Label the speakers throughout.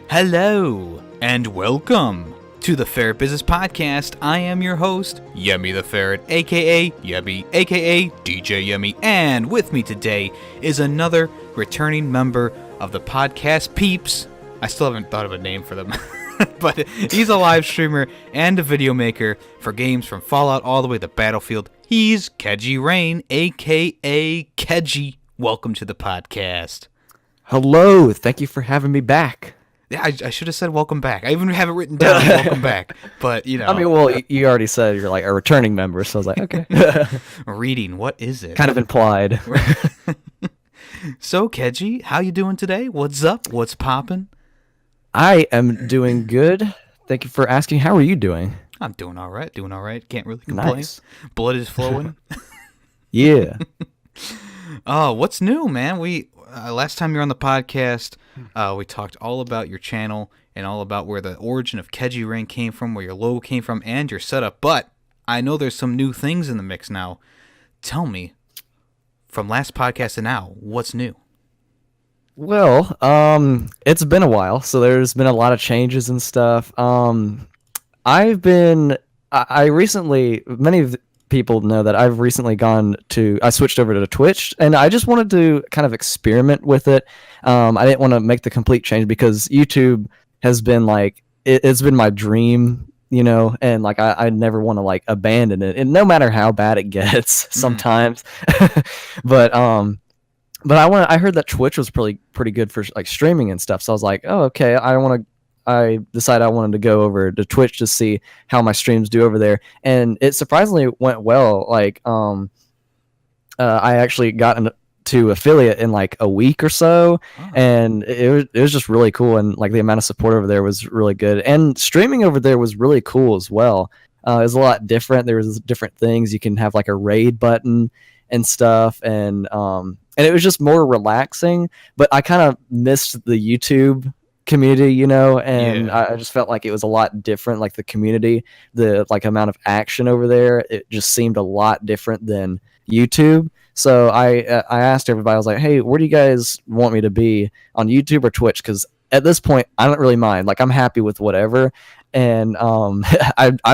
Speaker 1: Hello, and welcome to the Ferret Business Podcast. I am your host, Yemmy the Ferret, aka Yemmy, aka DJ Yemmy, and with me today is another returning member of the podcast peeps. I still haven't thought of a name for them, but he's a live streamer and a video maker for games from Fallout all the way to Battlefield. He's Kejirain, aka Keji. Welcome to the podcast.
Speaker 2: Hello, thank you for having me back.
Speaker 1: Yeah, I should have said welcome back. I even have it written down, welcome back. But, you know.
Speaker 2: I mean, well, you already said you're like a returning member, so I was like, okay.
Speaker 1: Reading, what is it?
Speaker 2: Kind of implied.
Speaker 1: So, Keji, how you doing today? What's up? What's poppin'?
Speaker 2: I am doing good. Thank you for asking. How are you doing?
Speaker 1: I'm doing all right, Can't really complain.
Speaker 2: Nice.
Speaker 1: Blood is flowing.
Speaker 2: Yeah.
Speaker 1: Oh, what's new, man? We last time you were on the podcast, we talked all about your channel and all about where the origin of Kejirain came from, where your logo came from, and your setup. But I know there's some new things in the mix now. Tell me, from last podcast to now, what's new?
Speaker 2: Well, it's been a while, so there's been a lot of changes and stuff. I recently, many of people know that I've recently I switched over to Twitch, and I just wanted to kind of experiment with it. I didn't want to make the complete change because YouTube has been like, it's been my dream, you know, and like I never want to like abandon it, and no matter how bad it gets sometimes. But I heard that Twitch was pretty good for like streaming and stuff, so I was like, oh, okay, I decided I wanted to go over to Twitch to see how my streams do over there, and it surprisingly went well. Like, I actually got into affiliate in like a week or so, and it was just really cool, and like the amount of support over there was really good, and streaming over there was really cool as well. It was a lot different. There was different things. You can have like a raid button and stuff, and it was just more relaxing. But I kind of missed the YouTube community, you know, and yeah. I just felt like it was a lot different. Like the community, the like amount of action over there, it just seemed a lot different than YouTube. So I asked everybody, I was like, hey, where do you guys want me to be, on YouTube or Twitch? Because at this point I don't really mind. Like, I'm happy with whatever, and I'm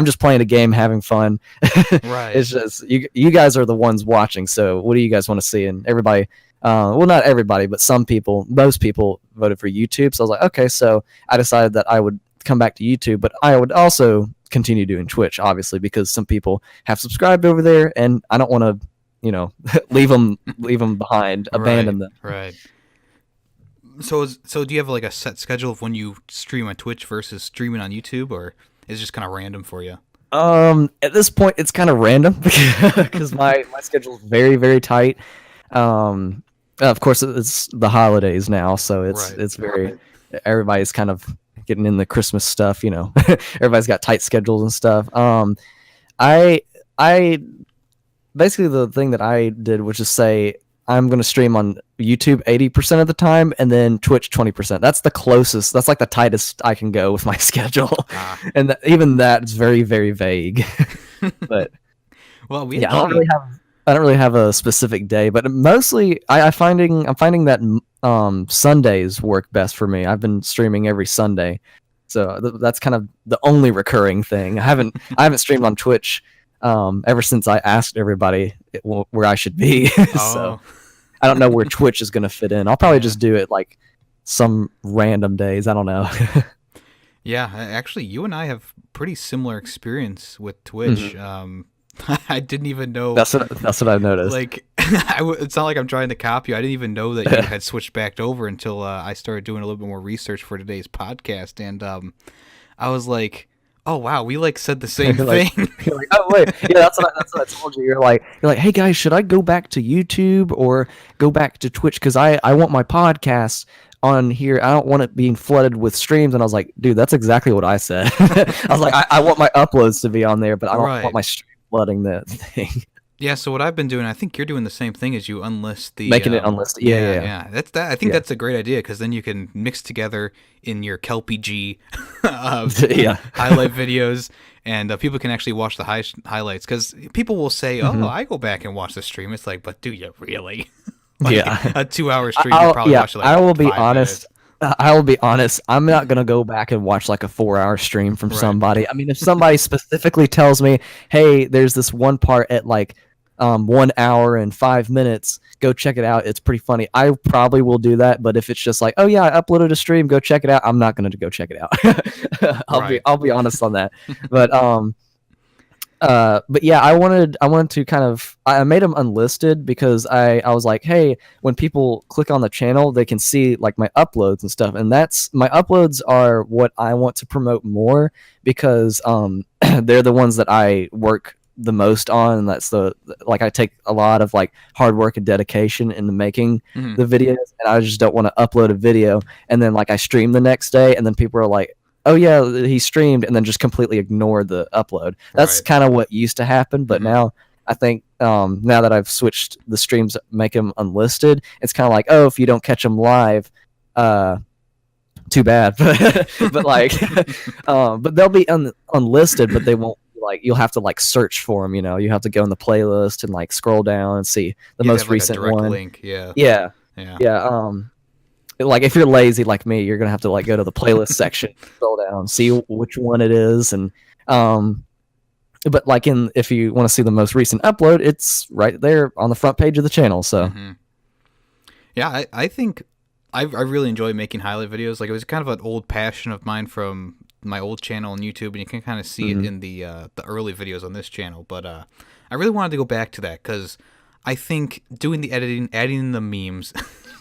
Speaker 2: just playing a game, having fun.
Speaker 1: Right.
Speaker 2: It's just you guys are the ones watching, so what do you guys want to see? And everybody, well, not everybody, but most people voted for YouTube. So I was like, okay, so I decided that I would come back to YouTube, but I would also continue doing Twitch, obviously, because some people have subscribed over there, and I don't want to, you know, leave them behind, abandon them.
Speaker 1: Right. So do you have like a set schedule of when you stream on Twitch versus streaming on YouTube, or is it just kind of random for you?
Speaker 2: At this point, it's kind of random because my schedule is very, very tight. Of course, it's the holidays now, so it's very, everybody's kind of getting in the Christmas stuff, you know. Everybody's got tight schedules and stuff. I basically, the thing that I did was just say I'm going to stream on YouTube 80% of the time, and then Twitch 20%. That's the closest. That's like the tightest I can go with my schedule, and even that is very, very vague. But
Speaker 1: well,
Speaker 2: I don't really have a specific day, but mostly I'm finding that Sundays work best for me. I've been streaming every Sunday, so that's kind of the only recurring thing. I haven't streamed on Twitch ever since I asked everybody where I should be. So I don't know where Twitch is going to fit in. I'll probably just do it like some random days. I don't know.
Speaker 1: Yeah, actually, you and I have pretty similar experience with Twitch. Mm-hmm. I didn't even know.
Speaker 2: That's what I've noticed.
Speaker 1: Like, it's not like I'm trying to copy you. I didn't even know that you had switched back over until I started doing a little bit more research for today's podcast, and I was like, oh wow, we like said the same thing.
Speaker 2: You're like, oh wait, yeah, that's what I told you. You're like, hey guys, should I go back to YouTube or go back to Twitch? Because I want my podcast on here. I don't want it being flooded with streams. And I was like, dude, that's exactly what I said. I was like, I want my uploads to be on there, but I don't want my stream flooding the thing.
Speaker 1: Yeah, so what I've been doing, I think you're doing the same thing as you unlist the...
Speaker 2: Making it unlisted,
Speaker 1: yeah. I think that's a great idea, because then you can mix together in your KelpieG highlight videos, and people can actually watch the highlights, because people will say, I go back and watch the stream. It's like, but do you really? Like, a 2-hour stream, you probably watch it like
Speaker 2: I will be
Speaker 1: 5
Speaker 2: honest.
Speaker 1: minutes.
Speaker 2: I'll be honest. I'm not gonna go back and watch like a 4-hour stream from
Speaker 1: Right.
Speaker 2: somebody. I mean, if somebody specifically tells me, "Hey, there's this one part at like 1 hour and 5 minutes, go check it out. It's pretty funny." I probably will do that. But if it's just like, "Oh yeah, I uploaded a stream, go check it out," I'm not gonna go check it out.
Speaker 1: Right.
Speaker 2: I'll be honest on that. But yeah, I wanted to kind of I made them unlisted because I was like, hey, when people click on the channel, they can see like my uploads and stuff, and that's my uploads are what I want to promote more because they're the ones that I work the most on, and that's like I take a lot of like hard work and dedication into making
Speaker 1: Mhm.
Speaker 2: the videos, and I just don't want to upload a video and then like I stream the next day and then people are like, oh yeah, he streamed, and then just completely ignore the upload. That's
Speaker 1: Right.
Speaker 2: kind of what used to happen, but
Speaker 1: Mhm.
Speaker 2: now I think now that I've switched the streams, make them unlisted. It's kind of like, oh, if you don't catch them live, too bad. But like, but they'll be unlisted, but they won't. Like you'll have to like search for them. You have to go in the playlist and like scroll down and see the
Speaker 1: You'd
Speaker 2: most
Speaker 1: have, like, a
Speaker 2: recent
Speaker 1: direct
Speaker 2: one.
Speaker 1: link. Yeah.
Speaker 2: Yeah,
Speaker 1: Yeah.
Speaker 2: yeah. Like if you're lazy like me, you're gonna have to like go to the playlist section, scroll down, see which one it is, and but like if you want to see the most recent upload, it's right there on the front page of the channel. So
Speaker 1: Mhm. Yeah, I think I really enjoy making highlight videos. Like, it was kind of an old passion of mine from my old channel on YouTube, and you can kind of see it in the early videos on this channel. But I really wanted to go back to that because I think doing the editing, adding in the memes,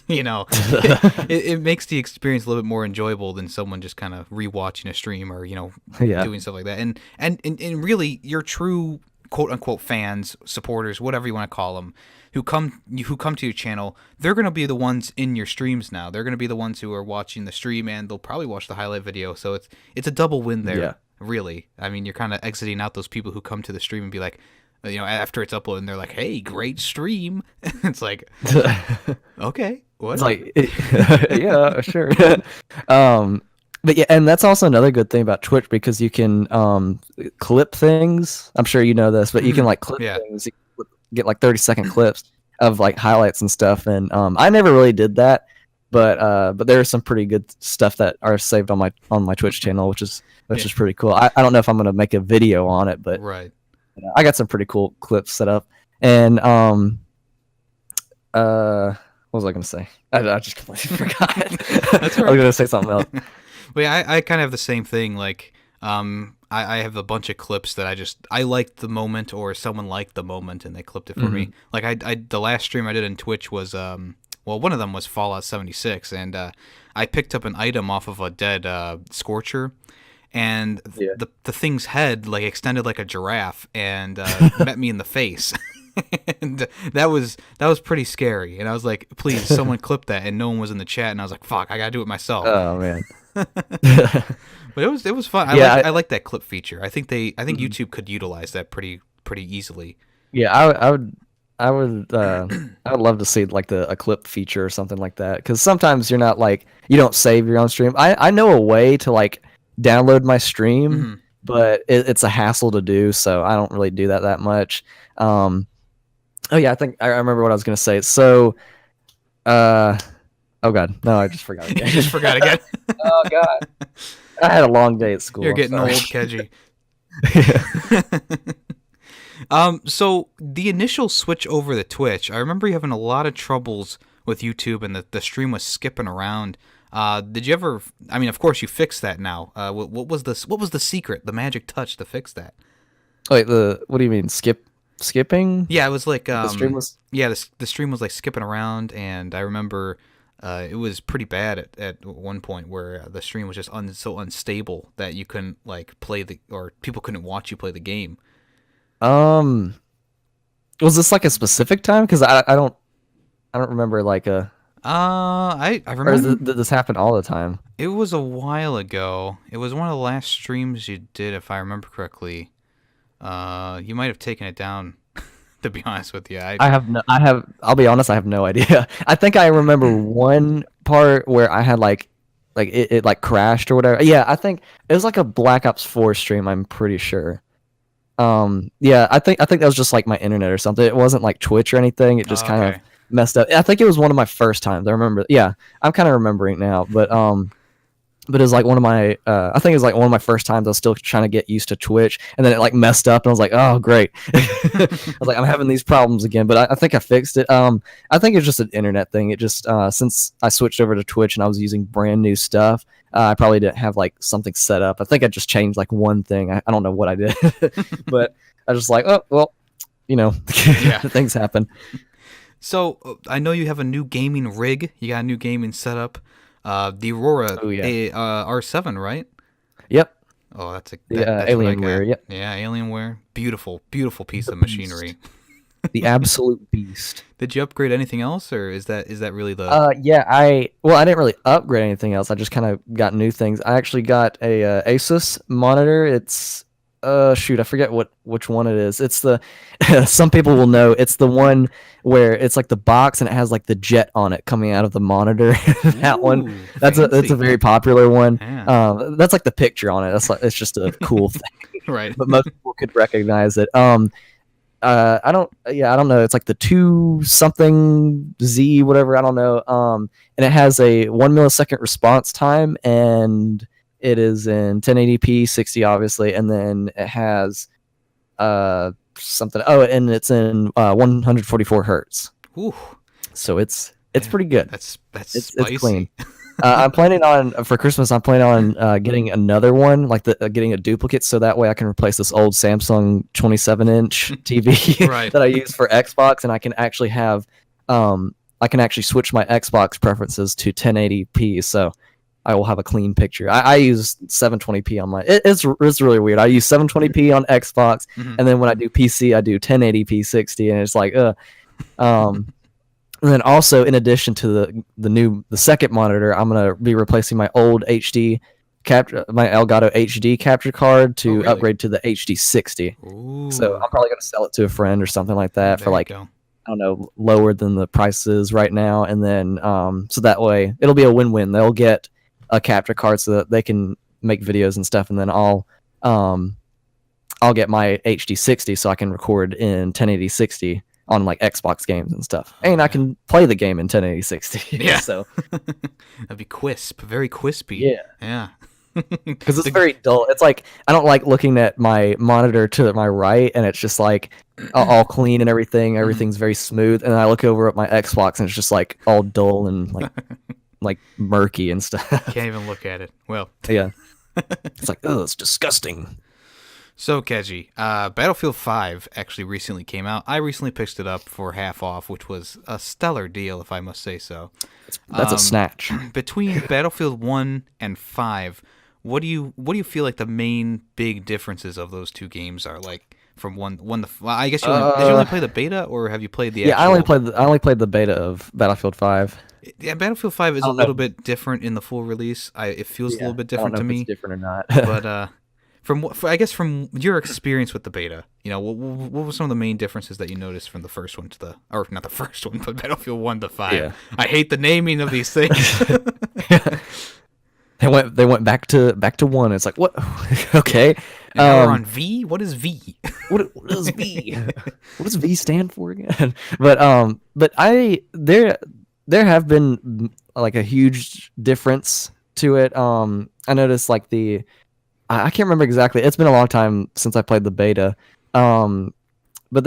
Speaker 1: it makes the experience a little bit more enjoyable than someone just kind of rewatching a stream or
Speaker 2: yeah,
Speaker 1: doing stuff like that. And really, your true quote unquote fans, supporters, whatever you want to call them, who come to your channel, they're going to be the ones in your streams now. They're going to be the ones who are watching the stream, and they'll probably watch the highlight video. So it's a double win there.
Speaker 2: Yeah.
Speaker 1: Really. I mean, you're kind of exiting out those people who come to the stream and be like, after it's uploaded, and they're like, "Hey, great stream." It's like, okay, what?
Speaker 2: it's like yeah, sure. But yeah, and that's also another good thing about Twitch because you can clip things. I'm sure you know this, but you can like clip
Speaker 1: Yeah.
Speaker 2: things. You can get like 30-second clips of like highlights and stuff. And I never really did that, but there is some pretty good stuff that are saved on my Twitch channel, which is pretty cool. I don't know if I'm gonna make a video on it, but
Speaker 1: Right.
Speaker 2: I got some pretty cool clips set up. And what was I gonna say? I just completely forgot.
Speaker 1: That's all
Speaker 2: I was gonna say something else.
Speaker 1: But yeah, I kind of have the same thing. Like, I have a bunch of clips that I liked the moment, or someone liked the moment and they clipped it for me. Like I the last stream I did on Twitch was one of them was Fallout 76, and I picked up an item off of a dead Scorcher, and the thing's head like extended like a giraffe and met me in the face. And that was pretty scary, and I was like, please someone clip that, and no one was in the chat, and I was like, fuck, I gotta do it myself.
Speaker 2: Oh man.
Speaker 1: But it was fun. I like that clip feature. I think YouTube could utilize that pretty easily.
Speaker 2: Yeah, I would love to see like a clip feature or something like that, because sometimes you're not like, you don't save your own stream. I know a way to like download my stream, but it's a hassle to do, so I don't really do that much. Oh yeah, I think I remember what I was gonna say. So oh god, no, I just forgot again.
Speaker 1: You just forgot again.
Speaker 2: Oh god, I had a long day at school.
Speaker 1: You're getting
Speaker 2: I'm
Speaker 1: old,
Speaker 2: sorry.
Speaker 1: Keji. So the initial switch over to Twitch, I remember you having a lot of troubles with YouTube, and the stream was skipping around. Did you ever? I mean, of course you fixed that now. What was the secret, the magic touch to fix that?
Speaker 2: Wait, what do you mean skipping?
Speaker 1: Yeah, it was like
Speaker 2: The stream was.
Speaker 1: yeah, the stream was like skipping around, and I remember it was pretty bad at one point where the stream was just so unstable that you couldn't like or people couldn't watch you play the game.
Speaker 2: Was this like a specific time? Because I don't remember like a.
Speaker 1: I
Speaker 2: Or
Speaker 1: remember
Speaker 2: did this happen all the time?
Speaker 1: it was a while ago. It was one of the last streams you did, if I remember correctly. You might have taken it down. To be honest with you, I'll be honest, I have no idea. I think I remember one part where I had like it like crashed or whatever. Yeah, I think it was like a Black Ops 4 stream, I'm pretty sure. Yeah, I think that was just like my internet or something. It wasn't like Twitch or anything. It just kind of
Speaker 2: messed up. I think it was one of my first times. I remember. Yeah, I'm kind of remembering now, but it was like one of my I think it was like one of my first times. I was still trying to get used to Twitch, and then it like messed up, and I was like, oh great. I was like, I'm having these problems again, but I think I fixed it. I think it's just an internet thing. It just since I switched over to Twitch and I was using brand new stuff, I probably didn't have like something set up. I think I just changed like one thing. I don't know what I did, but I was just like, oh well, things happen.
Speaker 1: So I know you have a new gaming rig. You got a new gaming setup. The Aurora R7, right?
Speaker 2: Yep.
Speaker 1: Oh, that's
Speaker 2: Alienware. Yep.
Speaker 1: Yeah, Alienware. Beautiful, beautiful piece of machinery.
Speaker 2: The absolute beast.
Speaker 1: Did you upgrade anything else, or is that really the?
Speaker 2: I didn't really upgrade anything else. I just kind of got new things. I actually got a Asus monitor. It's I forget which one it is. It's the some people will know. It's the one where it's like the box and it has like the jet on it coming out of the monitor. That one. That's a very popular one. Yeah. That's like the picture on it. It's just a cool thing.
Speaker 1: Right.
Speaker 2: But most people could recognize it. I don't know. It's like the 2 something Z whatever. I don't know. And it has a 1 millisecond response time, and it is in 1080p 60 obviously, and then it has something. Oh, and it's in 144 hertz.
Speaker 1: Ooh.
Speaker 2: So it's pretty good.
Speaker 1: That's
Speaker 2: spicy.
Speaker 1: It's clean.
Speaker 2: I'm planning on for Christmas. I'm planning on getting another one, like getting a duplicate, so that way I can replace this old Samsung 27-inch TV
Speaker 1: right.
Speaker 2: that I use for Xbox, and I can actually have I can actually switch my Xbox preferences to 1080p. So I will have a clean picture. I use 720p on my. It's really weird. I use 720p on Xbox, and then when I do PC, I do 1080p 60, and it's like And then also, in addition to the second monitor, I'm gonna be replacing my old my Elgato HD capture card to upgrade to the HD 60.
Speaker 1: Ooh.
Speaker 2: So I'm probably gonna sell it to a friend or something like that for like, I don't know, lower than the price is right now, and then so that way it'll be a win-win. They'll get a capture card so that they can make videos and stuff, and then I'll get my HD 60 so I can record in 1080 60 on like Xbox games and stuff, and I can play the game in 1080 60.
Speaker 1: Yeah,
Speaker 2: so
Speaker 1: that'd be very crispy. Yeah.
Speaker 2: Because it's very dull. It's like I don't like looking at my monitor to my right, and it's just like all clean and everything. Everything's very smooth, and I look over at my Xbox, and it's just like all dull and like murky and stuff.
Speaker 1: Can't even look at it. Well,
Speaker 2: yeah, it's like, oh, it's disgusting.
Speaker 1: So, Keji, Battlefield 5 actually recently came out. I recently picked it up for half off, which was a stellar deal, if I must say so.
Speaker 2: That's a snatch. Between
Speaker 1: Battlefield 1 and 5, what do you feel like the main big differences of those two games are? Like from one to I guess did you only play the beta, or have you played the?
Speaker 2: Yeah, I only played the beta of Battlefield 5.
Speaker 1: Yeah, Battlefield 5 is a little bit different in the full release. It feels a little bit different
Speaker 2: to
Speaker 1: me.
Speaker 2: If it's different or not,
Speaker 1: but from your experience with the beta, what were some of the main differences that you noticed from the first one or not the first one, but Battlefield 1 to 5? Yeah. I hate the naming of these things.
Speaker 2: They went back to 1. It's like, what? Okay.
Speaker 1: Now we're on V. What is V?
Speaker 2: What is V? What does V stand for again? But there have been like a huge difference to it. I noticed like I can't remember exactly. It's been a long time since I played the beta. But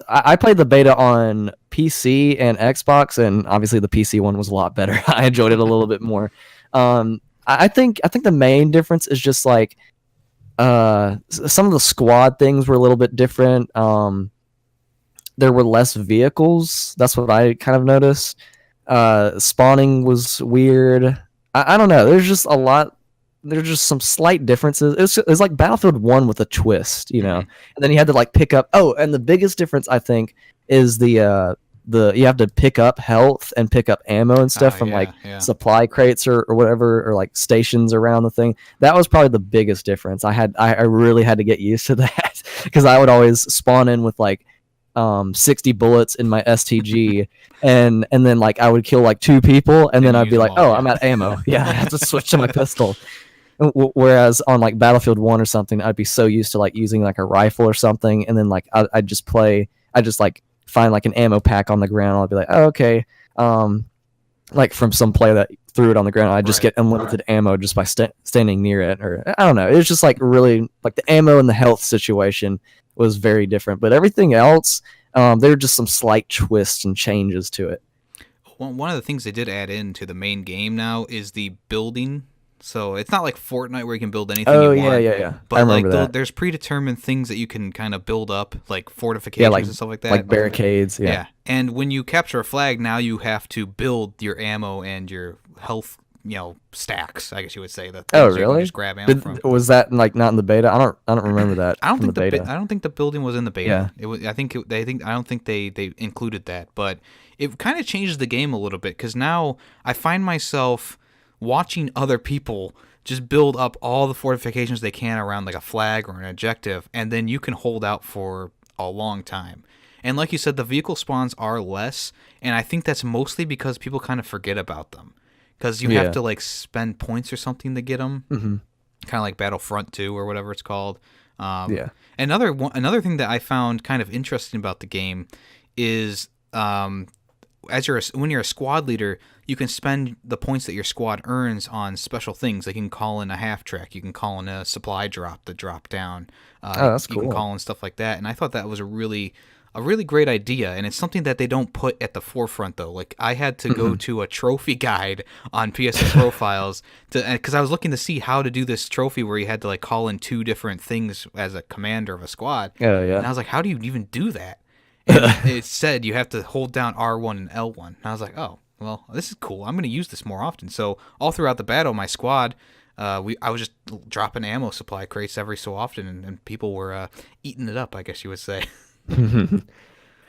Speaker 2: I played the beta on PC and Xbox, and obviously the PC one was a lot better. I enjoyed it a little bit more. I think the main difference is just like some of the squad things were a little bit different. There were less vehicles. That's what I kind of noticed. Spawning was weird. I don't know. There's just a lot. There's just some slight differences. It's like Battlefield 1 with a twist, And then you had to like pick up. Oh, and the biggest difference I think is the you have to pick up health and pick up ammo and stuff from supply crates or whatever, or like stations around the thing. That was probably the biggest difference. I really had to get used to that because I would always spawn in with like 60 bullets in my STG, and then like I would kill like 2 people, and then I'd be like, I'm out of ammo. Yeah, I have to switch to my pistol. Whereas on like Battlefield 1 or something, I'd be so used to like using like a rifle or something, and then like I just like find like an ammo pack on the ground, I'll be like, oh, okay, like from some player that threw it on the ground, I just get unlimited ammo just by standing near it, or I don't know. It was just like really like the ammo and the health situation was very different, but everything else, there were just some slight twists and changes to it.
Speaker 1: One of the things they did add into the main game now is the building. So it's not like Fortnite where you can build anything you want.
Speaker 2: Yeah.
Speaker 1: But
Speaker 2: I remember that.
Speaker 1: There's predetermined things that you can kind of build up, like fortifications and stuff like that.
Speaker 2: Like barricades, yeah.
Speaker 1: And when you capture a flag, now you have to build your ammo and your health, stacks, I guess you would say. That
Speaker 2: oh, really?
Speaker 1: You just grab ammo from.
Speaker 2: Was that like not in the beta? I don't remember that.
Speaker 1: I don't think the building was in the beta.
Speaker 2: Yeah.
Speaker 1: It was. I don't think they included that, but it kind of changes the game a little bit because now I find myself watching other people just build up all the fortifications they can around like a flag or an objective, and then you can hold out for a long time. And like you said, the vehicle spawns are less, and I think that's mostly because people kind of forget about them. Because you have to like spend points or something to get them, kind of like Battlefront 2 or whatever it's called. Another thing that I found kind of interesting about the game is when you're a squad leader, you can spend the points that your squad earns on special things. Like you can call in a half track, you can call in a supply drop to drop down.
Speaker 2: That's cool.
Speaker 1: You can call in stuff like that, and I thought that was a really great idea, and it's something that they don't put at the forefront though. Like I had to go to a trophy guide on PSN profiles because I was looking to see how to do this trophy where you had to like call in 2 different things as a commander of a squad. And I was like, how do you even do that? And it said you have to hold down R1 and L1. And I was like, oh, well, this is cool. I'm going to use this more often. So all throughout the battle, my squad, I was just dropping ammo supply crates every so often, and people were eating it up, I guess you would say.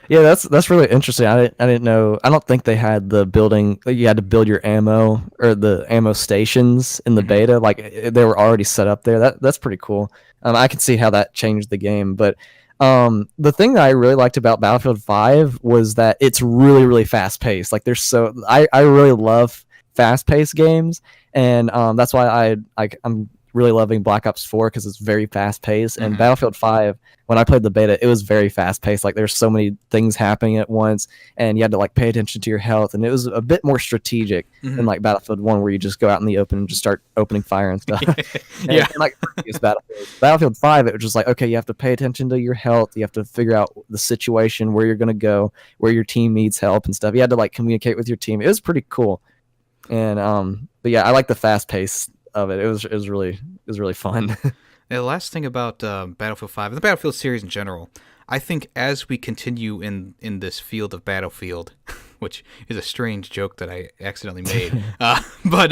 Speaker 2: Yeah, that's really interesting. I didn't know. I don't think they had the building. You had to build your ammo or the ammo stations in the beta. Like they were already set up there. That's pretty cool. I can see how that changed the game. But the thing that I really liked about Battlefield 5 was that it's really, really fast paced. Like I really love fast paced games, and that's why I'm really loving Black Ops 4 because it's very fast paced. And Battlefield 5, when I played the beta, it was very fast paced. Like there's so many things happening at once, and you had to like pay attention to your health. And it was a bit more strategic than like Battlefield 1, where you just go out in the open and just start opening fire and stuff. And like previous Battlefield 5, it was just like, okay, you have to pay attention to your health. You have to figure out the situation, where you're gonna go, where your team needs help and stuff. You had to like communicate with your team. It was pretty cool. And but yeah, I like the fast pace of it. It was really fun.
Speaker 1: The last thing about Battlefield 5 and the Battlefield series in general, I think as we continue in this field of Battlefield, which is a strange joke that I accidentally made, but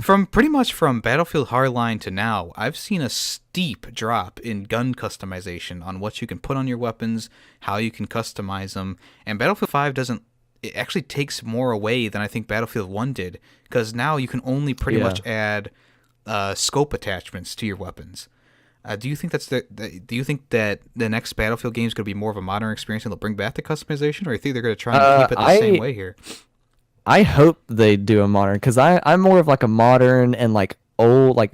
Speaker 1: from Battlefield Hardline to now, I've seen a steep drop in gun customization on what you can put on your weapons, how you can customize them, and Battlefield 5 it actually takes more away than I think Battlefield 1 did, because now you can only pretty much add scope attachments to your weapons. Do you think do you think that the next Battlefield game is going to be more of a modern experience and they'll bring back the customization, or do you think they're going to try and keep it the same way here?
Speaker 2: I hope they do a modern, because I'm more of like a modern and like old like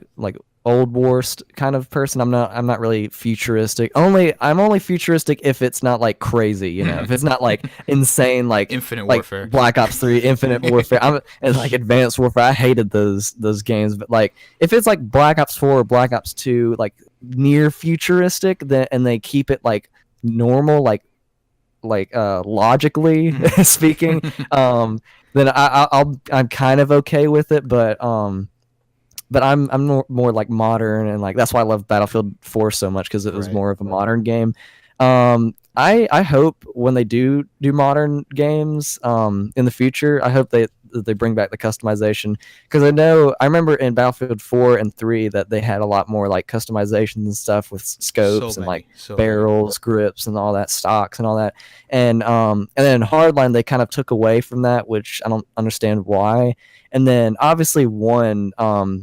Speaker 2: old war kind of person. I'm not really futuristic. I'm only futuristic if it's not like crazy, you know. If it's not like insane, like
Speaker 1: Infinite
Speaker 2: like
Speaker 1: Warfare,
Speaker 2: Black Ops 3, Infinite Warfare, and like Advanced Warfare. I hated those games. But like if it's like Black Ops 4 or Black Ops 2, like near futuristic, and they keep it like normal, like logically speaking, then I'm kind of okay with it. But I'm more like modern, and like that's why I love Battlefield 4 so much, because it was more of a modern game. I hope when they do modern games in the future, I hope they bring back the customization, because I remember in Battlefield 4 and 3 that they had a lot more like customizations and stuff with scopes and like barrels, grips, and all that, stocks and all that. And then in Hardline they kind of took away from that, which I don't understand why. And then obviously Battlefield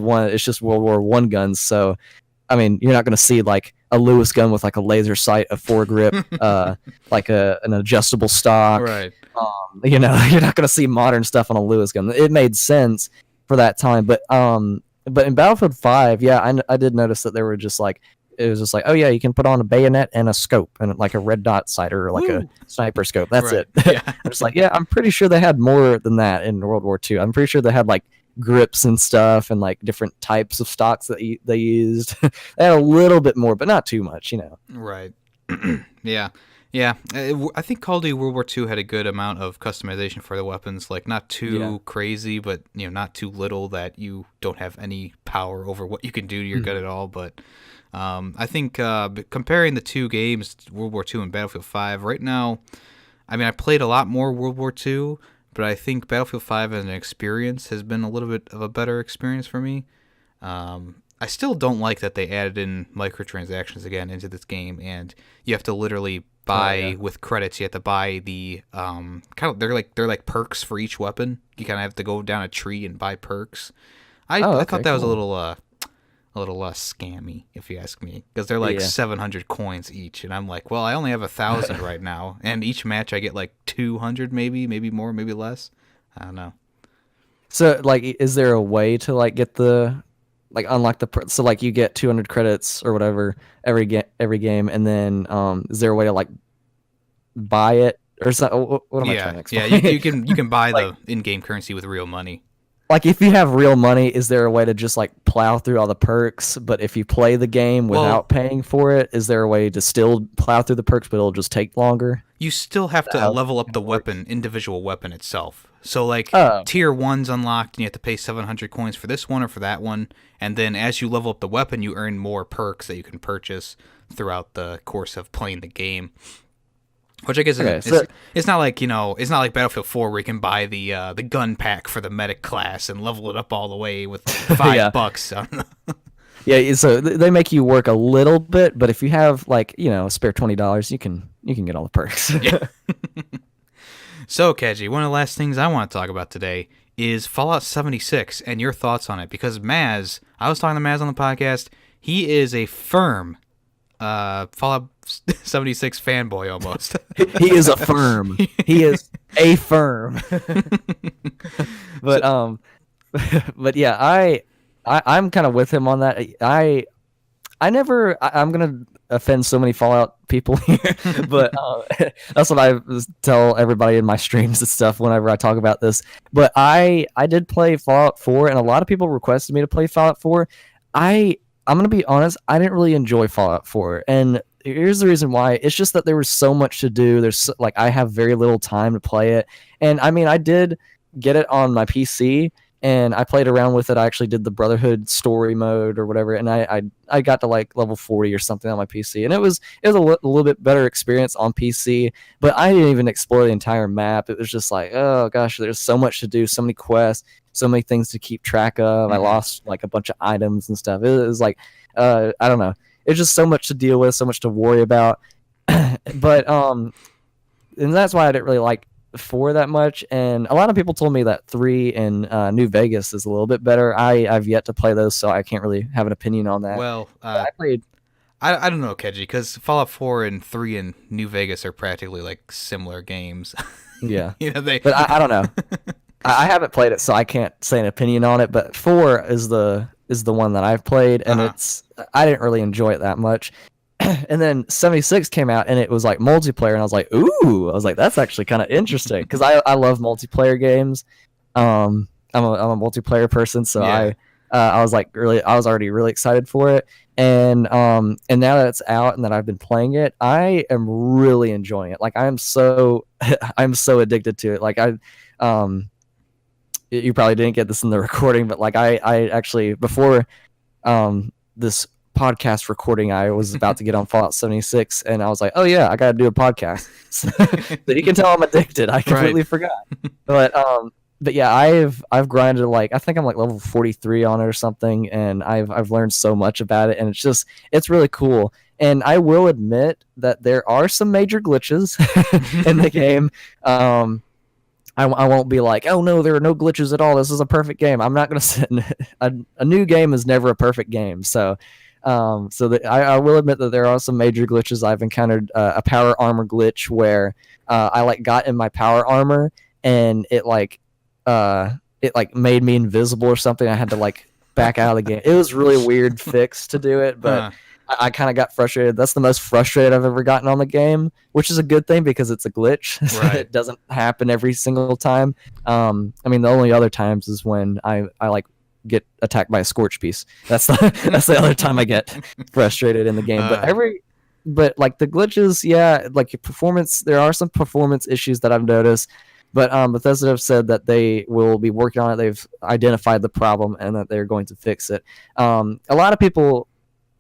Speaker 2: 1, it's just World War I guns, so I mean, you're not going to see like a Lewis gun with like a laser sight, a foregrip, like an adjustable stock.
Speaker 1: Right.
Speaker 2: You're not going to see modern stuff on a Lewis gun. It made sense for that time, but in Battlefield 5, yeah, I did notice that there were just like it was just like, oh yeah, you can put on a bayonet and a scope and like a red dot sighter or like a sniper scope. That's it.
Speaker 1: Yeah.
Speaker 2: I'm just like, yeah, I'm pretty sure they had more than that in World War II. I'm pretty sure they had like grips and stuff and like different types of stocks that they used. They had a little bit more, but not too much, you know.
Speaker 1: Right. Yeah. Yeah. I think Call of Duty World War II had a good amount of customization for the weapons, like not too crazy, but not too little that you don't have any power over what you can do to your gun at all. But I think comparing the two games, World War II and Battlefield 5, right now, I mean, I played a lot more World War II, but I think Battlefield 5 as an experience has been a little bit of a better experience for me. I still don't like that they added in microtransactions again into this game, and you have to literally buy with credits. You have to buy the they're like perks for each weapon. You kind of have to go down a tree and buy perks. I thought that was a little scammy, if you ask me, because they're like 700 coins each, and I'm like, well, I only have 1,000 right now, and each match I get like 200, maybe more, maybe less. I don't know. So,
Speaker 2: like, is there a way to like get the unlock the so like you get 200 credits or whatever every game, and then is there a way to like buy it or something? What am I trying to explain?
Speaker 1: Yeah, you can buy the in-game currency with real money.
Speaker 2: Like, if you have real money, is there a way to just like plow through all the perks? But if you play the game without paying for it, is there a way to still plow through the perks, but it'll just take longer?
Speaker 1: You still have to level up the individual weapon itself. So, like, tier 1's unlocked, and you have to pay 700 coins for this one or for that one. And then as you level up the weapon, you earn more perks that you can purchase throughout the course of playing the game. Which I guess it's not like it's not like Battlefield 4 where you can buy the gun pack for the medic class and level it up all the way with $5.
Speaker 2: Yeah, so they make you work a little bit, but if you have like a spare $20, you can get all the perks.
Speaker 1: Yeah. So, Keji, one of the last things I want to talk about today is Fallout 76 and your thoughts on it, because Maz, I was talking to Maz on the podcast. He is a firm Fallout 76 fanboy almost.
Speaker 2: He is a firm. He is a firm. But yeah, I'm kind of with him on that. I'm gonna offend so many Fallout people here, but that's what I tell everybody in my streams and stuff whenever I talk about this. But I did play Fallout 4, and a lot of people requested me to play Fallout 4. I'm gonna be honest, I didn't really enjoy Fallout 4, and here's the reason why. It's just that there was so much to do. I have very little time to play it, and I mean, I did get it on my PC, and I played around with it. I actually did the Brotherhood story mode or whatever, and I got to like level 40 or something on my PC, and it was a little bit better experience on PC. But I didn't even explore the entire map. It was just like, oh gosh, there's so much to do, so many quests, so many things to keep track of. I lost like a bunch of items and stuff. It was like, I don't know. It's just so much to deal with, so much to worry about. But and that's why I didn't really like 4 that much. And a lot of people told me that 3 in New Vegas is a little bit better. I've yet to play those, so I can't really have an opinion on that.
Speaker 1: Well,
Speaker 2: I played.
Speaker 1: I don't know, Keji, because Fallout 4 and 3 in New Vegas are practically like similar games.
Speaker 2: Yeah,
Speaker 1: but
Speaker 2: I don't know. I haven't played it, so I can't say an opinion on it. But 4 is the one that I've played, and I didn't really enjoy it that much. And then 76 came out, and it was like multiplayer, and I was like, ooh, that's actually kind of interesting, because I love multiplayer games. I'm a multiplayer person, so yeah. I was already really excited for it, and now that it's out and that I've been playing it, I am really enjoying it. Like, I'm so addicted to it. Like, you probably didn't get this in the recording, but like I actually, before this podcast recording, I was about to get on Fallout 76, and I was like, oh yeah, I gotta do a podcast. So you can tell I'm addicted. I completely forgot. But yeah, I've grinded, like, I think I'm like level 43 on it or something, and I've learned so much about it, and it's really cool. And I will admit that there are some major glitches in the game. I won't be like, oh no, there are no glitches at all, this is a perfect game. I'm not going to sit a new game is never a perfect game. So I will admit that there are some major glitches. I've encountered a power armor glitch where I like got in my power armor, and it made me invisible or something. I had to like back out of the game. It was really weird fix to do it, but I kind of got frustrated. That's the most frustrated I've ever gotten on the game, which is a good thing because it's a glitch.
Speaker 1: Right.
Speaker 2: It doesn't happen every single time. I mean, the only other times is when I like get attacked by a scorch piece. That's the other time I get frustrated in the game. But like the glitches, yeah, like your performance, there are some performance issues that I've noticed. But Bethesda have said that they will be working on it. They've identified the problem and that they're going to fix it. A lot of people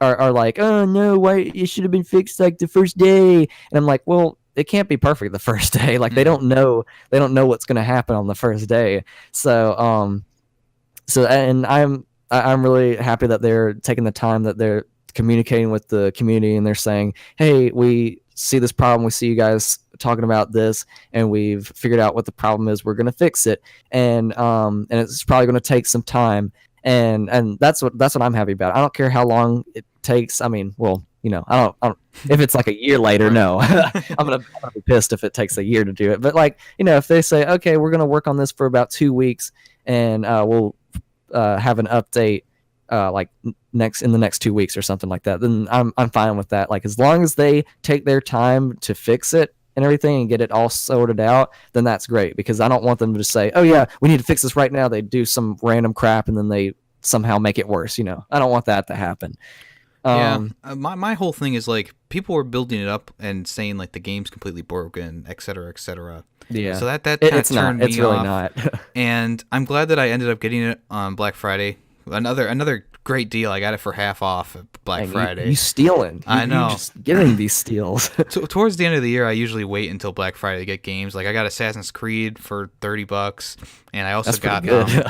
Speaker 2: are like, oh no, why it should have been fixed like the first day. And I'm like, well, it can't be perfect the first day. Like they don't know what's going to happen on the first day. So and I'm really happy that they're taking the time, that they're communicating with the community, and they're saying, hey, we see this problem, we see you guys talking about this, and we've figured out what the problem is, we're going to fix it, and it's probably going to take some time, and that's what I'm happy about. I don't care how long it takes. I mean, well, you know, I don't if it's like a year later, no. I'm gonna be pissed if it takes a year to do it. But like, you know, if they say, okay, we're gonna work on this for about 2 weeks, and we'll have an update like in the next 2 weeks or something like that, then I'm fine with that. Like as long as they take their time to fix it and everything and get it all sorted out, then that's great, because I don't want them to just say, oh yeah, we need to fix this right now. They do some random crap and then they somehow make it worse. You know, I don't want that to happen.
Speaker 1: My whole thing is like people were building it up and saying like the game's completely broken, et cetera, et cetera.
Speaker 2: Yeah.
Speaker 1: So that kind of turned me off.
Speaker 2: It's really not.
Speaker 1: And I'm glad that I ended up getting it on Black Friday. Another great deal. I got it for half off at Black Friday.
Speaker 2: You stealing.
Speaker 1: I know.
Speaker 2: You just getting these steals.
Speaker 1: Towards the end of the year, I usually wait until Black Friday to get games. Like I got Assassin's Creed for $30, and I also got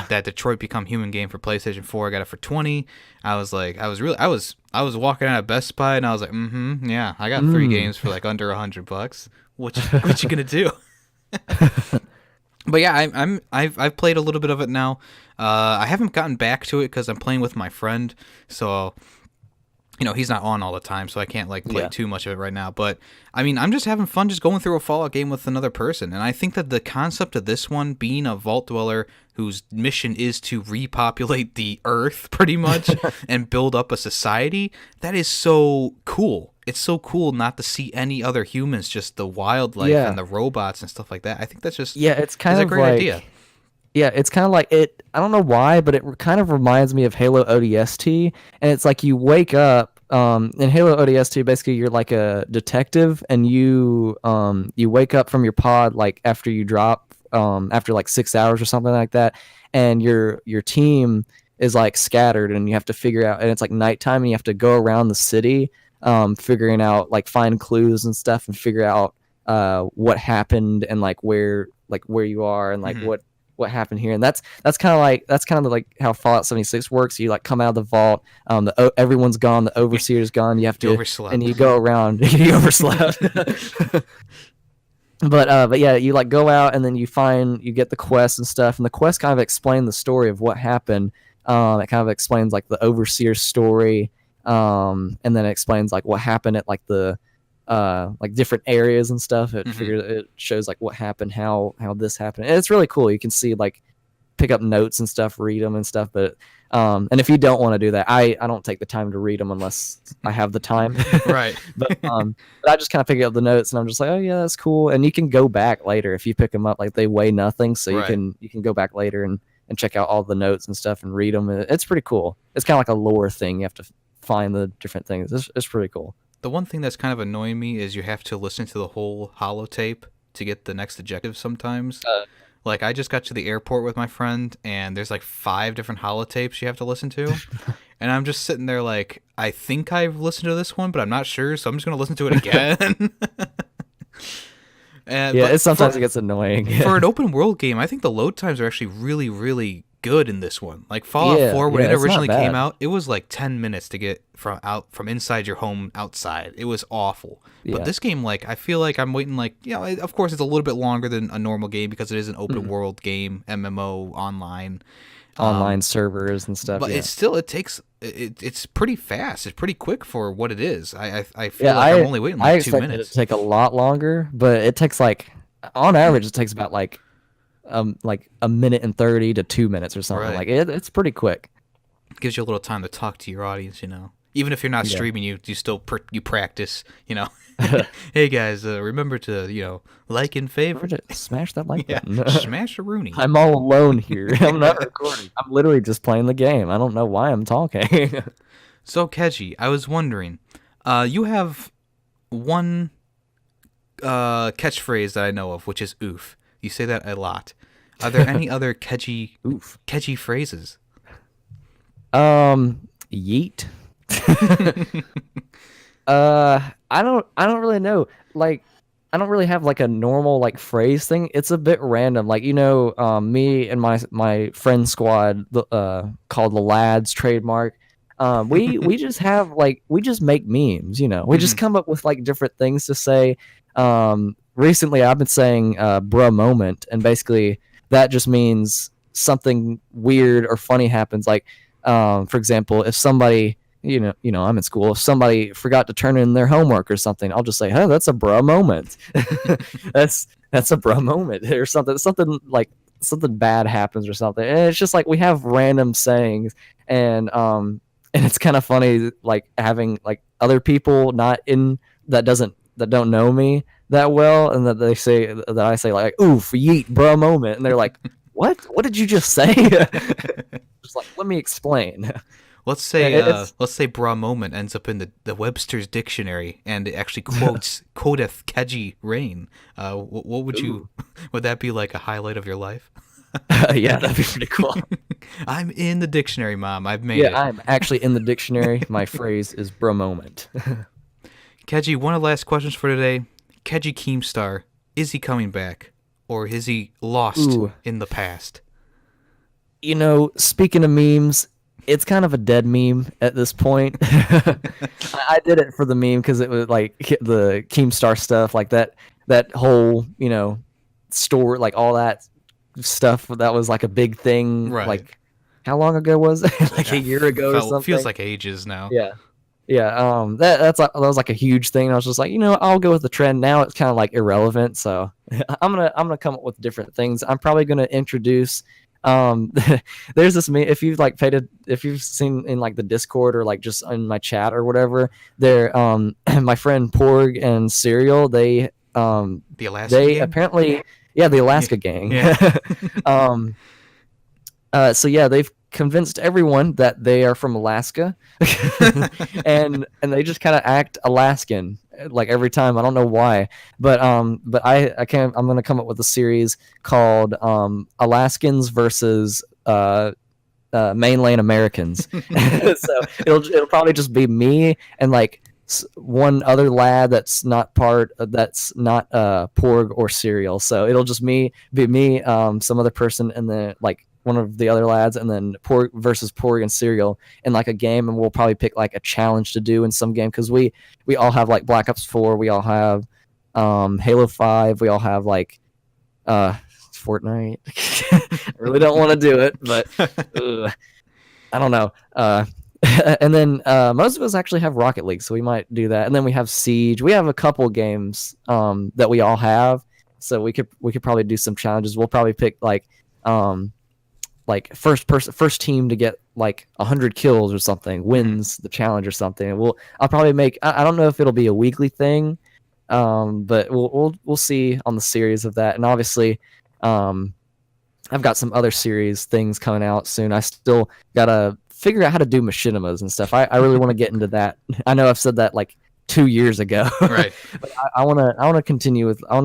Speaker 1: that Detroit Become Human game for PlayStation 4. I got it for $20. I was like, I was walking out of Best Buy, and I was like, yeah, I got 3 games for like under $100. What you gonna do? But yeah, I've played a little bit of it now. I haven't gotten back to it because I'm playing with my friend, so you know he's not on all the time, so I can't like play too much of it right now. But I mean, I'm just having fun just going through a Fallout game with another person, and I think that the concept of this one being a vault dweller whose mission is to repopulate the Earth pretty much and build up a society, that is so cool. It's so cool not to see any other humans, just the wildlife and the robots and stuff like that. I think that's just
Speaker 2: it's kind of
Speaker 1: a great idea.
Speaker 2: Yeah, it's kind of like it. I don't know why, but it kind of reminds me of Halo ODST, and it's like you wake up in Halo ODST. Basically, you're like a detective, and you wake up from your pod like after you drop after like 6 hours or something like that, and your team is like scattered, and you have to figure out, and it's like nighttime, and you have to go around the city. Figuring out like find clues and stuff and figure out what happened and like where you are and like what happened here, and that's kind of like how Fallout 76 works. You like come out of the vault, everyone's gone, the overseer's gone, you have to
Speaker 1: overslept.
Speaker 2: And you go around. You overslept. But yeah, you like go out and then you get the quest and stuff, and the quest kind of explain the story of what happened. It kind of explains like the overseer's story. And then it explains like what happened at like the like different areas and stuff. It shows like what happened, how this happened. And it's really cool. You can see like pick up notes and stuff, read them and stuff. But and if you don't want to do that, I don't take the time to read them unless I have the time.
Speaker 1: Right.
Speaker 2: But I just kind of pick up the notes and I'm just like, oh yeah, that's cool. And you can go back later if you pick them up. Like they weigh nothing, so you can go back later and check out all the notes and stuff and read them. It's pretty cool. It's kind of like a lore thing. You have to find the different things. It's pretty cool.
Speaker 1: The one thing that's kind of annoying me is you have to listen to the whole holotape to get the next objective sometimes. Like I just got to the airport with my friend and there's like 5 different holotapes you have to listen to. And I'm just sitting there like, I think I've listened to this one, but I'm not sure, so I'm just going to listen to it again.
Speaker 2: Sometimes it gets annoying.
Speaker 1: For an open world game, I think the load times are actually really, really good in this one. Like Fallout 4, when it originally came out, it was like 10 minutes to get from inside your home outside. It was awful. But this game, like, I feel like I'm waiting, like, you know, of course it's a little bit longer than a normal game because it is an open world game, MMO, online
Speaker 2: servers and stuff.
Speaker 1: But it's pretty fast. It's pretty quick for what it is. I feel like I'm only waiting like 2 minutes.
Speaker 2: I expected it to take a lot longer, but it takes like, on average, it takes about like a minute and 30 to 2 minutes or something. Like it's pretty quick.
Speaker 1: Gives you a little time to talk to your audience, you know. Even if you're not streaming, you still you practice. Hey guys, remember to like and favorite.
Speaker 2: Smash that like button.
Speaker 1: Smash a Rooney.
Speaker 2: I'm all alone here. I'm not recording. I'm literally just playing the game. I don't know why I'm talking.
Speaker 1: So Keji, I was wondering, you have one catchphrase that I know of, which is "oof." You say that a lot. Are there any other catchy phrases?
Speaker 2: Yeet. I don't really know. Like, I don't really have like a normal like phrase thing. It's a bit random. Like, me and my friend squad, called the Lads trademark. We just have we just make memes. We just come up with like different things to say. Recently I've been saying bruh moment, and basically that just means something weird or funny happens. Like, for example, if somebody, I'm in school, if somebody forgot to turn in their homework or something, I'll just say, "Oh, that's a bruh moment." that's a bruh moment, or something like something bad happens or something. And it's just like we have random sayings, and it's kind of funny, like having like other people not in that don't know me that well, and that I say like, "Oof, yeet, bruh moment," and they're like, What did you just say? Just like, let me explain.
Speaker 1: Let's say bra moment ends up in the Webster's dictionary, and it actually quoteth Kejirain. What would that be, like a highlight of your life?
Speaker 2: Yeah, that'd be pretty cool.
Speaker 1: I'm in the dictionary, Mom. I've made it.
Speaker 2: Yeah, I'm actually in the dictionary. My phrase is bra moment.
Speaker 1: Keji, one of the last questions for today. Keji Keemstar, is he coming back? Or is he lost in the past?
Speaker 2: Speaking of memes, it's kind of a dead meme at this point. I did it for the meme because it was like the Keemstar stuff, like that whole, store, like all that stuff that was like a big thing.
Speaker 1: Right.
Speaker 2: Like, how long ago was it? Like a year ago or something?
Speaker 1: Feels like ages now.
Speaker 2: Yeah. Yeah, that was like a huge thing. And I was just like, I'll go with the trend. Now it's kind of like irrelevant, so I'm gonna come up with different things. I'm probably gonna introduce. There's this meme. If you've if you've seen in like the Discord or like just in my chat or whatever, there, my friend Porg and Serial, the Alaska gang? Apparently, the Alaska gang. Yeah. So yeah, they've convinced everyone that they are from Alaska, and they just kind of act Alaskan like every time. I don't know why, but I can't. I'm gonna come up with a series called Alaskans versus mainland Americans. So it'll probably just be me and like one other lad that's not Porg or Serial. So it'll just be me, some other person, and then like one of the other lads, and then Porg versus Porg and Serial in like a game, and we'll probably pick like a challenge to do in some game, because we all have like Black Ops 4, we all have Halo 5, we all have like Fortnite. I really don't want to do it, but I don't know. And then most of us actually have Rocket League, so we might do that. And then we have Siege. We have a couple games that we all have, so we could probably do some challenges. We'll probably pick like first team to get like 100 kills or something wins the challenge or something. I'll probably make. I don't know if it'll be a weekly thing, but we'll see on the series of that. And obviously, I've got some other series things coming out soon. I still gotta figure out how to do machinimas and stuff. I really want to get into that. I know I've said that like 2 years ago.
Speaker 1: Right.
Speaker 2: But I wanna continue with. I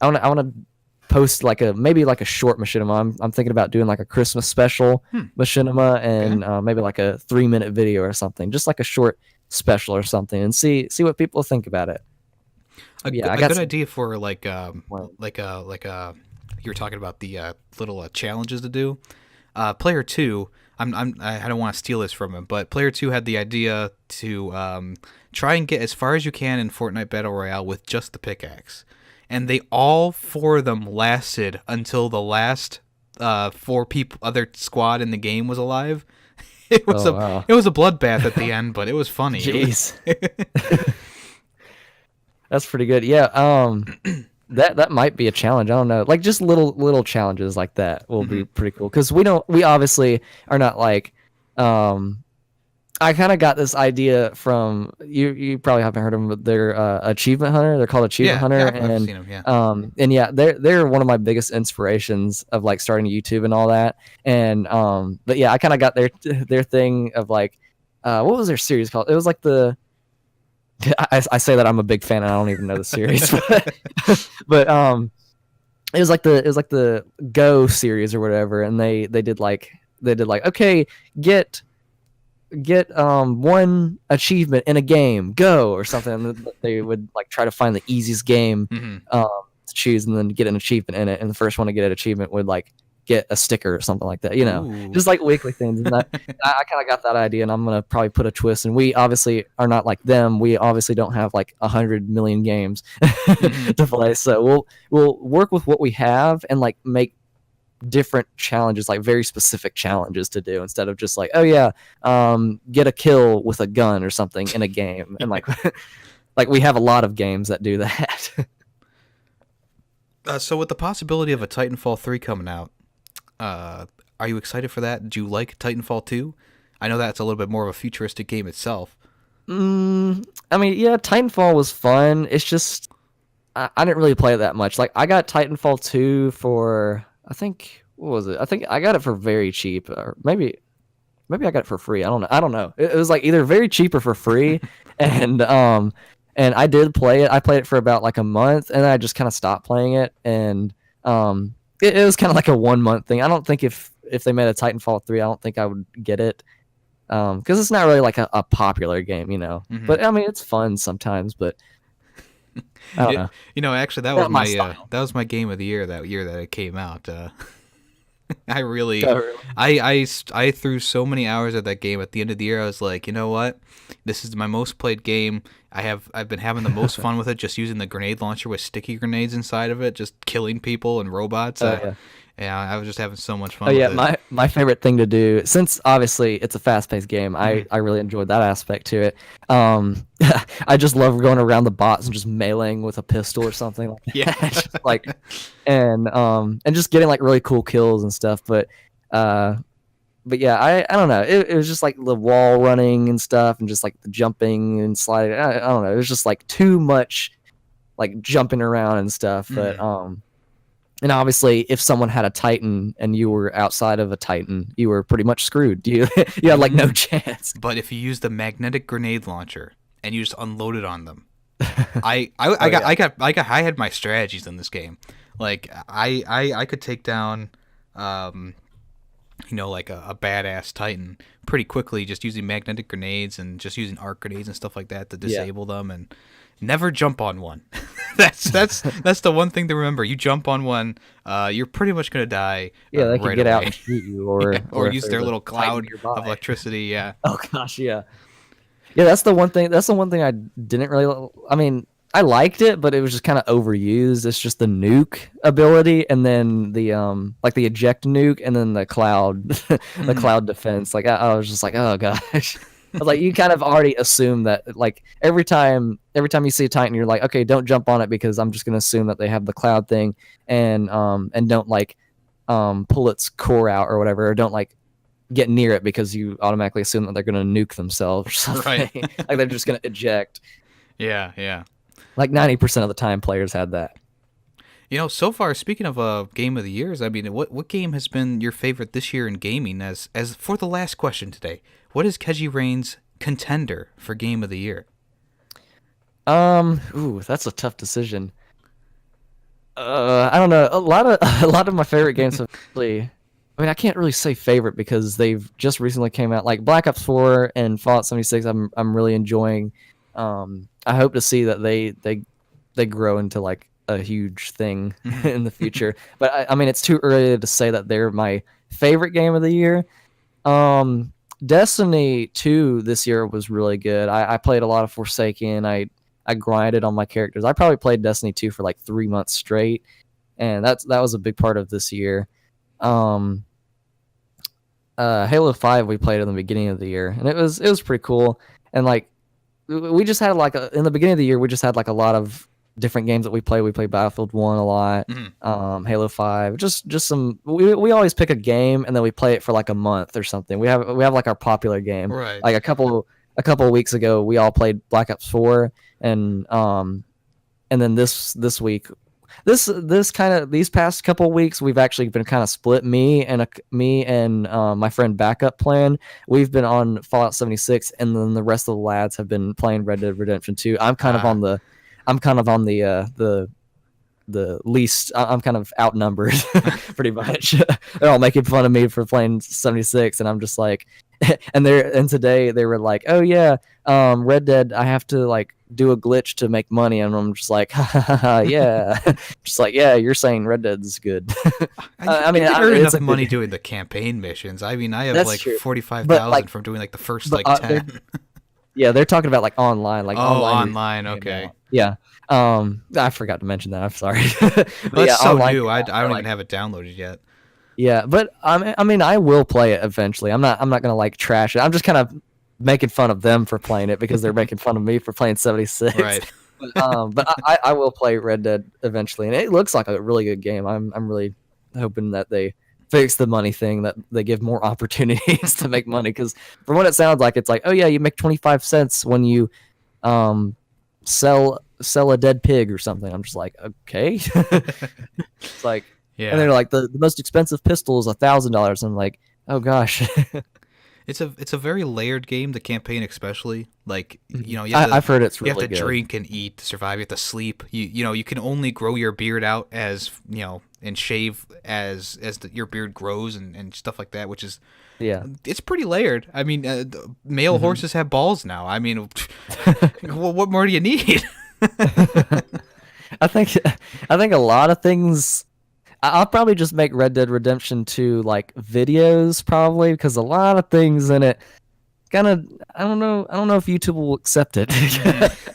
Speaker 2: wanna post like maybe a short machinima. I'm thinking about doing like a Christmas special machinima, and maybe like a 3-minute video or something, just like a short special or something, and see what people think about it.
Speaker 1: A good idea for like you were talking about the little challenges to do. Player 2, I don't want to steal this from him, but Player 2 had the idea to try and get as far as you can in Fortnite Battle Royale with just the pickaxe. And they all 4 of them lasted until the last 4 people, other squad in the game was alive. It was it was a bloodbath at the end, but it was funny.
Speaker 2: Jeez. That's pretty good. Yeah. That might be a challenge. I don't know. Like just little challenges like that will be pretty cool, because we obviously are not like I kind of got this idea from you. You probably haven't heard of them, but they're Achievement Hunter. They're called Achievement Hunter,
Speaker 1: Yeah, I've seen them. Yeah.
Speaker 2: And yeah, they're one of my biggest inspirations of like starting YouTube and all that. And but yeah, I kind of got their thing of like, what was their series called? It was like the. I say that I'm a big fan and I don't even know the series, but it was like the Go series or whatever, and they did like okay, get one achievement in a game, go, or something. They would like try to find the easiest game to choose and then get an achievement in it, and the first one to get an achievement would like get a sticker or something like that,
Speaker 1: Ooh.
Speaker 2: just like weekly things. And I kind of got that idea, and I'm gonna probably put a twist. And we obviously are not like them. We obviously don't have like 100 million games to play, so we'll work with what we have and like make different challenges, like very specific challenges to do, instead of just like, oh yeah, get a kill with a gun or something in a game. And like like we have a lot of games that do that.
Speaker 1: So with the possibility of a Titanfall 3 coming out, are you excited for that? Do you like Titanfall 2? I know that's a little bit more of a futuristic game itself.
Speaker 2: I mean, yeah, Titanfall was fun. It's just I didn't really play it that much. Like I got Titanfall 2 for, I think, what was it? I think I got it for very cheap, or maybe I got it for free. I don't know. It was like either very cheap or for free, and I did play it. I played it for about like a month, and then I just kind of stopped playing it, and it was kind of like a 1 month thing. I don't think if they made a Titanfall 3, I don't think I would get it, because it's not really like a popular game,
Speaker 1: Mm-hmm.
Speaker 2: But I mean, it's fun sometimes, but. I don't know.
Speaker 1: Actually, that was my game of the year that year that it came out. I really, I threw so many hours at that game. At the end of the year, I was like, you know what? This is my most played game. I've been having the most fun with it, just using the grenade launcher with sticky grenades inside of it, just killing people and robots. Yeah, I was just having so much fun.
Speaker 2: Oh yeah, my favorite thing to do, since obviously it's a fast-paced game, I really enjoyed that aspect to it. I just love going around the bots and just meleeing with a pistol or something like that.
Speaker 1: Yeah.
Speaker 2: Just like and just getting like really cool kills and stuff. But yeah, I don't know. It was just like the wall running and stuff, and just like the jumping and sliding. I don't know. It was just like too much, like jumping around and stuff. But and obviously, if someone had a Titan and you were outside of a Titan, you were pretty much screwed. You had like no chance.
Speaker 1: But if you used the magnetic grenade launcher and you just unloaded on them, I had my strategies in this game. Like I could take down, like a badass Titan pretty quickly, just using magnetic grenades and just using arc grenades and stuff like that to disable them, and never jump on one. That's the one thing to remember. You jump on one, you're pretty much gonna die.
Speaker 2: Yeah, they can
Speaker 1: right
Speaker 2: get
Speaker 1: away.
Speaker 2: out and shoot you, or
Speaker 1: use their little cloud of electricity. Yeah.
Speaker 2: Oh gosh, yeah. Yeah, that's the one thing. That's the one thing I didn't really. I mean, I liked it, but it was just kind of overused. It's just the nuke ability, and then the like the eject nuke, and then the cloud, the cloud defense. Like I was just like, oh gosh. Like you kind of already assume that, like every time you see a Titan, you're like, okay, don't jump on it because I'm just gonna assume that they have the cloud thing, and don't like pull its core out or whatever, or don't like get near it because you automatically assume that they're gonna nuke themselves or something. Right. Like they're just gonna eject.
Speaker 1: Yeah.
Speaker 2: Like 90% of the time, players had that.
Speaker 1: So far, speaking of game of the years, I mean, what game has been your favorite this year in gaming? As for the last question today, what is Kejirain's contender for game of the year?
Speaker 2: That's a tough decision. I don't know. A lot of my favorite games have really. I mean, I can't really say favorite because they've just recently came out. Like Black Ops 4 and Fallout 76, I'm really enjoying. I hope to see that they grow into like a huge thing in the future. But I mean, it's too early to say that they're my favorite game of the year. Destiny 2 this year was really good. I played a lot of Forsaken. I grinded on my characters. I probably played Destiny 2 for like 3 months straight, and that was a big part of this year. Halo 5 we played in the beginning of the year, and it was pretty cool. And like we just had like in the beginning of the year we just had like a lot of different games that we play. We play Battlefield 1 a lot, Halo 5, just some. We always pick a game and then we play it for like a month or something. We have like our popular game.
Speaker 1: Right.
Speaker 2: Like a couple of weeks ago, we all played Black Ops 4, and then this week. These past couple of weeks, we've actually been kind of split. Me and my friend Backup Plan, we've been on Fallout 76, and then the rest of the lads have been playing Red Dead Redemption 2. I'm kind of on the least. I'm kind of outnumbered, pretty much. They're all making fun of me for playing 76, and I'm just like, and today they were like, oh yeah, Red Dead, I have to like do a glitch to make money, and I'm just like, yeah, just like, yeah, you're saying Red Dead's good.
Speaker 1: I mean, I earn enough money doing the campaign missions. I mean, I have like 45,000 from doing like the first 10.
Speaker 2: Yeah, they're talking about like online,
Speaker 1: online. Okay.
Speaker 2: Yeah. I forgot to mention that. I'm sorry.
Speaker 1: That's so new. I don't even have it downloaded yet.
Speaker 2: Yeah, but I mean, I will play it eventually. I'm not gonna like trash it. I'm just kind of making fun of them for playing it because they're making fun of me for playing 76.
Speaker 1: Right.
Speaker 2: But I will play Red Dead eventually, and it looks like a really good game. I'm really hoping that they fix the money thing, that they give more opportunities to make money, because from what it sounds like, it's like, oh yeah, you make 25 cents when you sell a dead pig or something. I'm just like, okay. It's like, yeah. And they're like, the most expensive pistol is $1,000. I'm like, oh gosh.
Speaker 1: It's a very layered game, the campaign especially. Like, you know,
Speaker 2: I've heard it's really good.
Speaker 1: You have to drink and eat to survive. You have to sleep. You know, you can only grow your beard out as, you know, and shave as your beard grows and stuff like that, which is,
Speaker 2: yeah, it's
Speaker 1: pretty layered. I mean, male horses have balls now. I mean, what more do you need?
Speaker 2: I think a lot of things. I'll probably just make Red Dead Redemption 2 like videos, probably, because a lot of things in it kind of, I don't know if YouTube will accept it.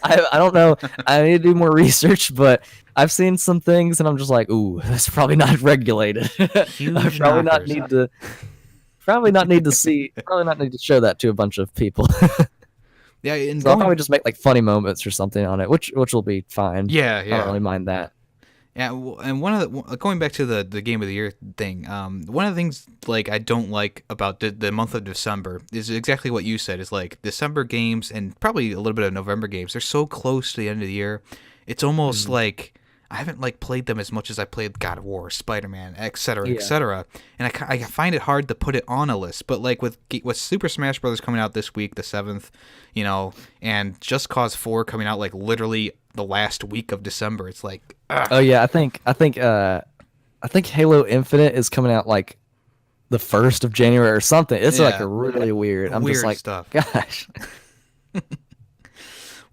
Speaker 2: I don't know. I need to do more research, but I've seen some things and I'm just like, ooh, that's probably not regulated. I probably not need to show that to a bunch of people.
Speaker 1: Yeah, and
Speaker 2: so I'll probably just make like funny moments or something on it, which will be fine.
Speaker 1: Yeah.
Speaker 2: I don't really mind that.
Speaker 1: Yeah, and going back to the game of the year thing, one of the things like I don't like about the month of December is exactly what you said. Is like December games and probably a little bit of November games. They're so close to the end of the year. It's almost like I haven't like played them as much as I played God of War, Spider-Man, etc., etc. And I find it hard to put it on a list. But like with Super Smash Bros. Coming out this week, the 7th, you know, and Just Cause 4 coming out like literally the last week of December, it's like, ugh.
Speaker 2: Oh yeah, I think Halo Infinite is coming out like the 1st of January or something. It's like a really weird. I'm just like,
Speaker 1: stuff.
Speaker 2: Gosh.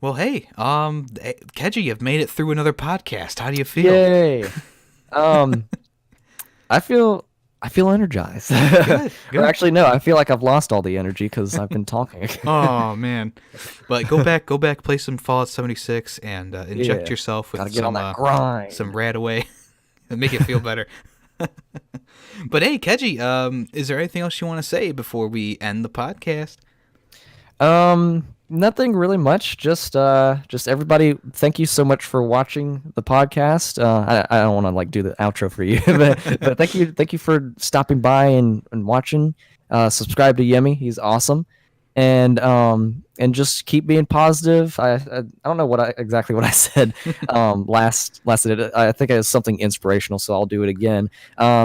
Speaker 1: Well, hey, Keji, you've made it through another podcast. How do you feel?
Speaker 2: Yay! I feel energized.
Speaker 1: Good.
Speaker 2: Or actually, no, I feel like I've lost all the energy because I've been talking.
Speaker 1: Oh man! But go back, play some Fallout 76, and inject yourself with some Radaway, and make it feel better. But hey, Keji, is there anything else you want to say before we end the podcast?
Speaker 2: Nothing really much. Just everybody, thank you so much for watching the podcast. I don't want to like do the outro for you, but thank you for stopping by and watching. Subscribe to Yemmy, he's awesome, and just keep being positive. I don't know exactly what I said last I think it was something inspirational, so I'll do it again.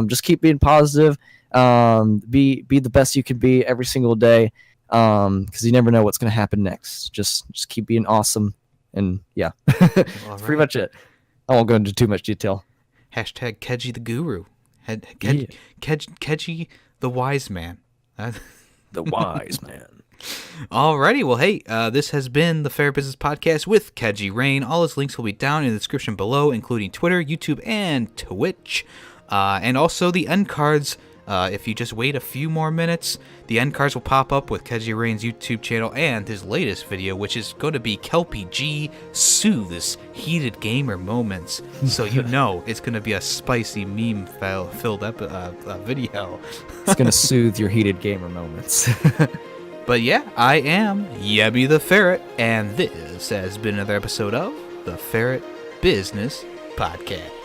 Speaker 2: Just keep being positive. Be the best you can be every single day. Because you never know what's going to happen next. Just keep being awesome, and yeah, that's pretty much it. I won't go into too much detail.
Speaker 1: Hashtag Keji the Guru. Keji the Wise Man.
Speaker 2: The Wise Man.
Speaker 1: Alrighty, well, hey, this has been the Ferret Business Podcast with Kejirain. All his links will be down in the description below, including Twitter, YouTube, and Twitch, and also the end cards. If you just wait a few more minutes, the end cards will pop up with Kejirain's YouTube channel and his latest video, which is going to be Kelpie G Soothes Heated Gamer Moments. So you know it's going to be a spicy meme-filled video.
Speaker 2: It's going to soothe your heated gamer moments.
Speaker 1: But yeah, I am Yemmy the Ferret, and this has been another episode of the Ferret Business Podcast.